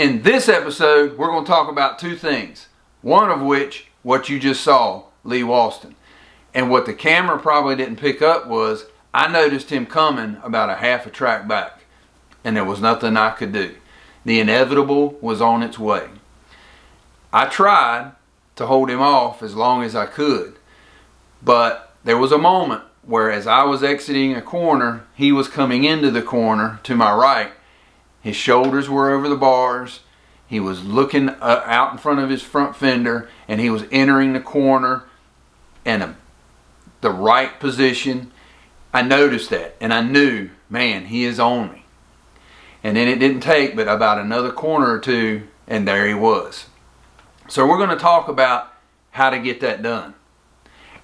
In this episode, we're going to talk about two things. One of which, what you just saw, Lee Walston. And what the camera probably didn't pick up was, I noticed him coming about a half a track back. And there was nothing I could do. The inevitable was on its way. I tried to hold him off as long as I could. But there was a moment where as I was exiting a corner, he was coming into the corner to my right. His shoulders were over the bars. He was looking out in front of his front fender, and he was entering the corner in the right position. I noticed that, and I knew, man, he is on me. And then it didn't take but about another corner or two, and there he was. So we're going to talk about how to get that done.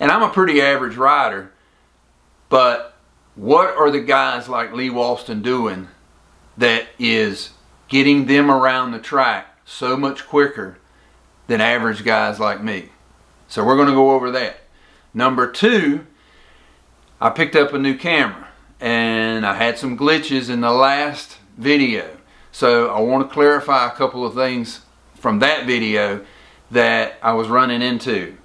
And I'm a pretty average rider, but what are the guys like Lee Walston doing that is getting them around the track so much quicker than average guys like me? So we're going to go over that. Number two, I picked up a new camera and I had some glitches in the last video. So I want to clarify a couple of things from that video that I was running into.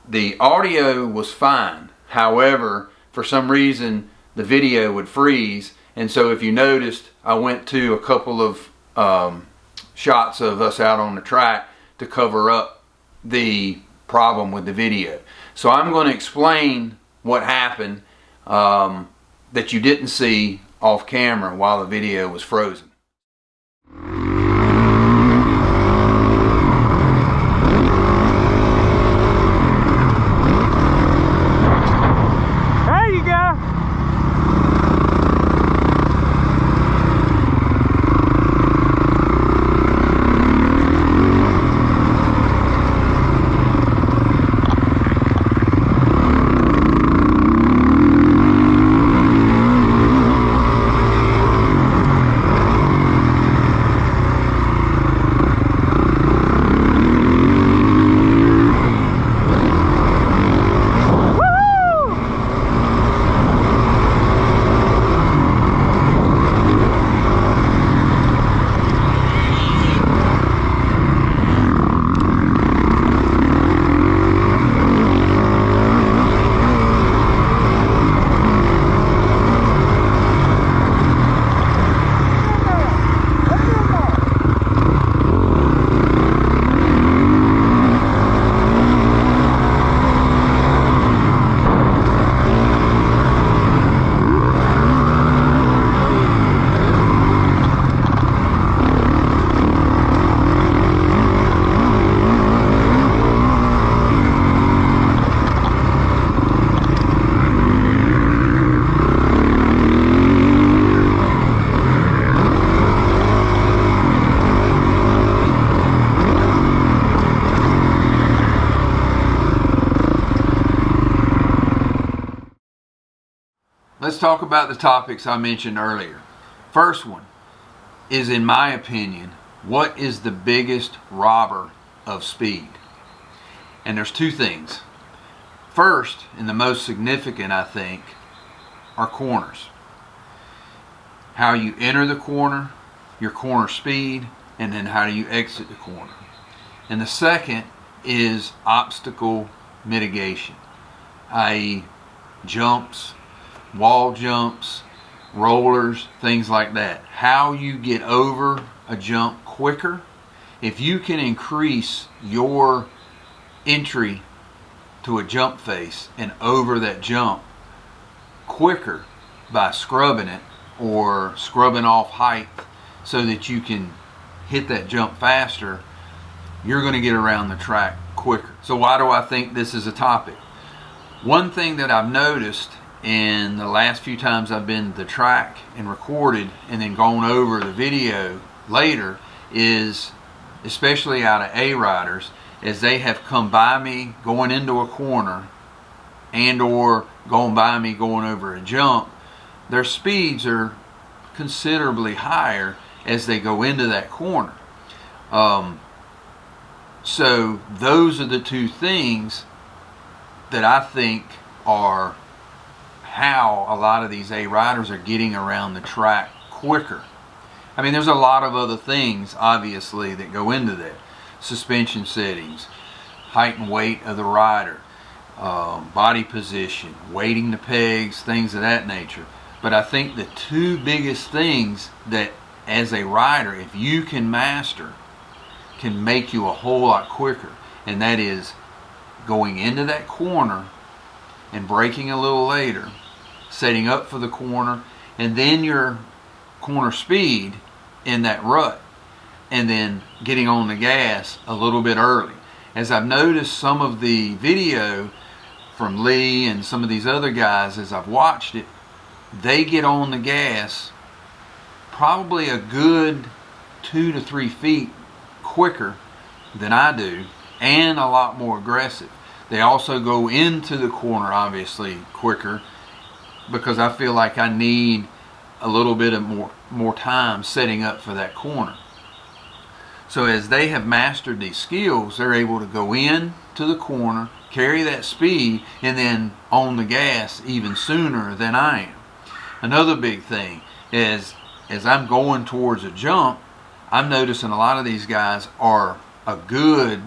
The audio was fine. However, for some reason the video would freeze. And so if you noticed, I went to a couple of shots of us out on the track to cover up the problem with the video. So I'm going to explain what happened that you didn't see off camera while the video was frozen. Let's talk about the topics I mentioned earlier. First one is, in my opinion, what is the biggest robber of speed? And there's two things. First, and the most significant, I think, are corners. How you enter the corner, your corner speed, and then how do you exit the corner. And the second is obstacle mitigation, i.e. jumps, wall jumps, rollers, things like that. How you get over a jump quicker. If you can increase your entry to a jump face and over that jump quicker by scrubbing it or scrubbing off height so that you can hit that jump faster, you're going to get around the track quicker. So why do I think this is a topic? One thing that I've noticed in the last few times I've been to the track and recorded and then gone over the video later is, especially out of A riders, as they have come by me going into a corner and or going by me going over a jump, their speeds are considerably higher as they go into that corner. So those are the two things that I think are how a lot of these A riders are getting around the track quicker. I mean, there's a lot of other things, obviously, that go into that. Suspension settings, height and weight of the rider, body position, weighting the pegs, things of that nature. But I think the two biggest things that, as a rider, if you can master, can make you a whole lot quicker. And that is going into that corner and braking a little later, setting up for the corner, and then your corner speed in that rut, and then getting on the gas a little bit early. As I've noticed some of the video from Lee and some of these other guys, as I've watched it, they get on the gas probably a good 2 to 3 feet quicker than I do, and a lot more aggressive. They also go into the corner obviously quicker, because I feel like I need a little bit of more time setting up for that corner. So as they have mastered these skills, they're able to go in to the corner, carry that speed, and then on the gas even sooner than I am. Another big thing is, as I'm going towards a jump, I'm noticing a lot of these guys are a good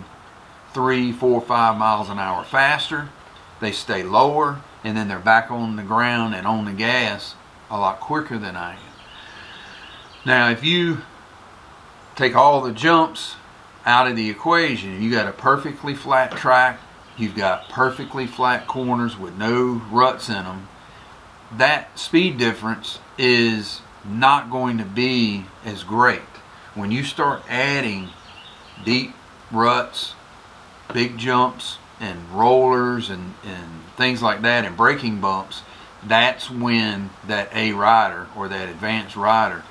3, 4, 5 miles an hour faster. They stay lower, and then they're back on the ground and on the gas a lot quicker than I am. Now, if you take all the jumps out of the equation, you got a perfectly flat track, you've got perfectly flat corners with no ruts in them, that speed difference is not going to be as great. When you start adding deep ruts, big jumps, and rollers and things like that, and braking bumps, that's when that A rider or that advanced rider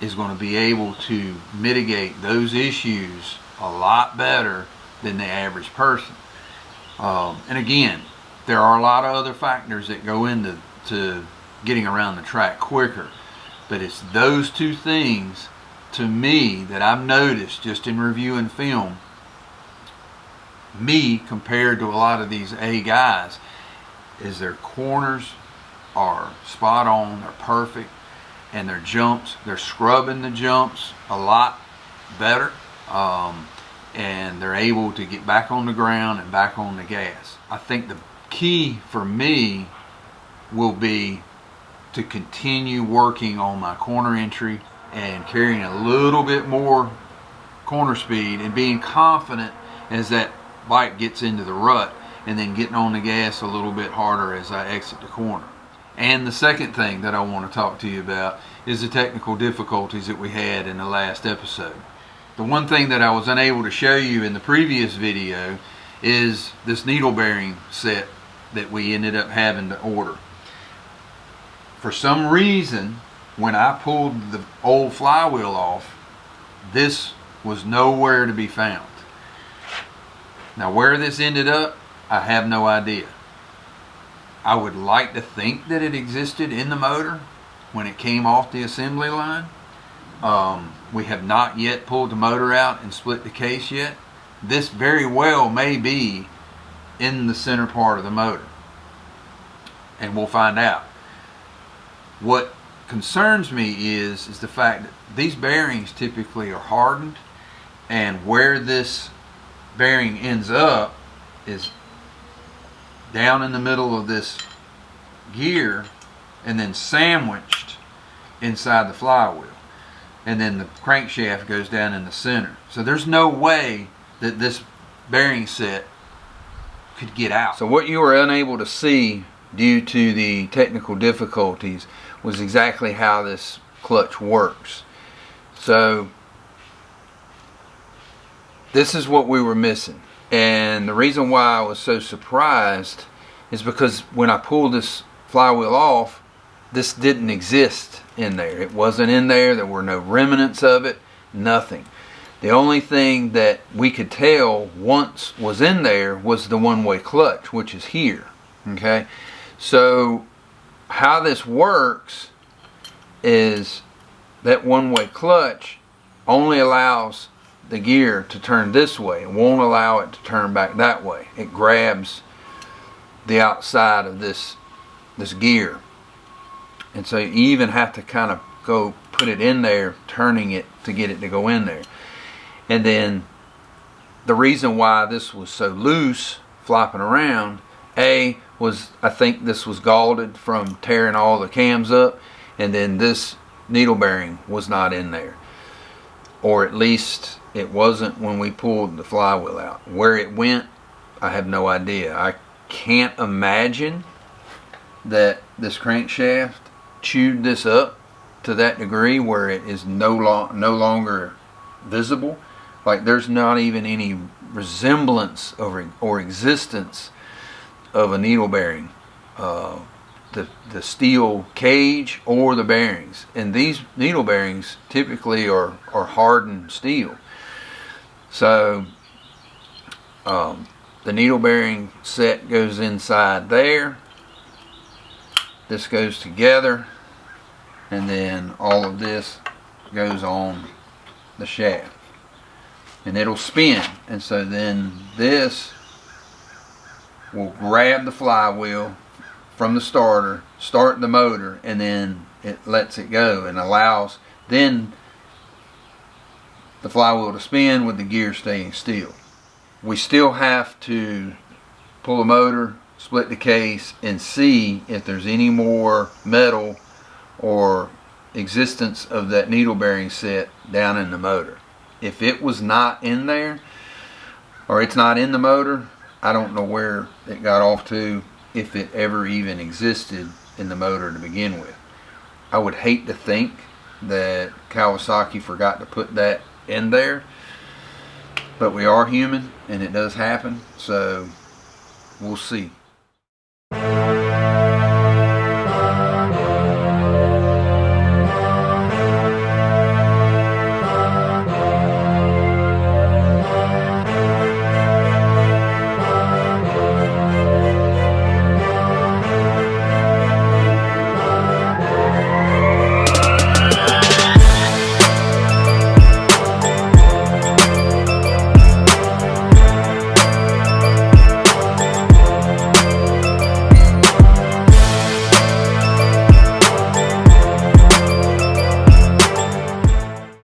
is going to be able to mitigate those issues a lot better than the average person. And again, there are a lot of other factors that go into getting around the track quicker, but it's those two things to me that I've noticed just in reviewing film, me compared to a lot of these A guys, is their corners are spot on, they're perfect, and their jumps, they're scrubbing the jumps a lot better, and they're able to get back on the ground and back on the gas. I think the key for me will be to continue working on my corner entry and carrying a little bit more corner speed and being confident as that bike gets into the rut, and then getting on the gas a little bit harder as I exit the corner. And the second thing that I want to talk to you about is the technical difficulties that we had in the last episode. The one thing that I was unable to show you in the previous video is this needle bearing set that we ended up having to order. For some reason, when I pulled the old flywheel off, this was nowhere to be found. Now, where this ended up, I have no idea. I would like to think that it existed in the motor when it came off the assembly line. We have not yet pulled the motor out and split the case yet. This very well may be in the center part of the motor, and we'll find out. What concerns me is the fact that these bearings typically are hardened, and where this bearing ends up is down in the middle of this gear and then sandwiched inside the flywheel, and then the crankshaft goes down in the center. So there's no way that this bearing set could get out. So what you were unable to see due to the technical difficulties was exactly how this clutch works. So this is what we were missing, and the reason why I was so surprised is because when I pulled this flywheel off, this didn't exist in there. It wasn't in there. There were no remnants of it, nothing. The only thing that we could tell once was in there was the one-way clutch, which is here. Okay, so how this works is that one-way clutch only allows the gear to turn this way. It won't allow it to turn back that way. It grabs the outside of this gear, and so you even have to kind of go put it in there, turning it to get it to go in there. And then the reason why this was so loose, flopping around, was I think this was galded from tearing all the cams up, and then this needle bearing was not in there, or at least it wasn't when we pulled the flywheel out. Where it went, I have no idea. I can't imagine that this crankshaft chewed this up to that degree where it is no longer visible. Like, there's not even any resemblance or existence of a needle bearing, the steel cage or the bearings. And these needle bearings typically are hardened steel. So the needle bearing set goes inside there. This goes together, and then all of this goes on the shaft, and it'll spin. And so then this will grab the flywheel from the starter, start the motor, and then it lets it go and allows then the flywheel to spin with the gear staying still. We still have to pull the motor, split the case, and see if there's any more metal or existence of that needle bearing set down in the motor. If it was not in there, or it's not in the motor, I don't know where it got off to, if it ever even existed in the motor to begin with. I would hate to think that Kawasaki forgot to put that in there, but we are human and it does happen, so we'll see.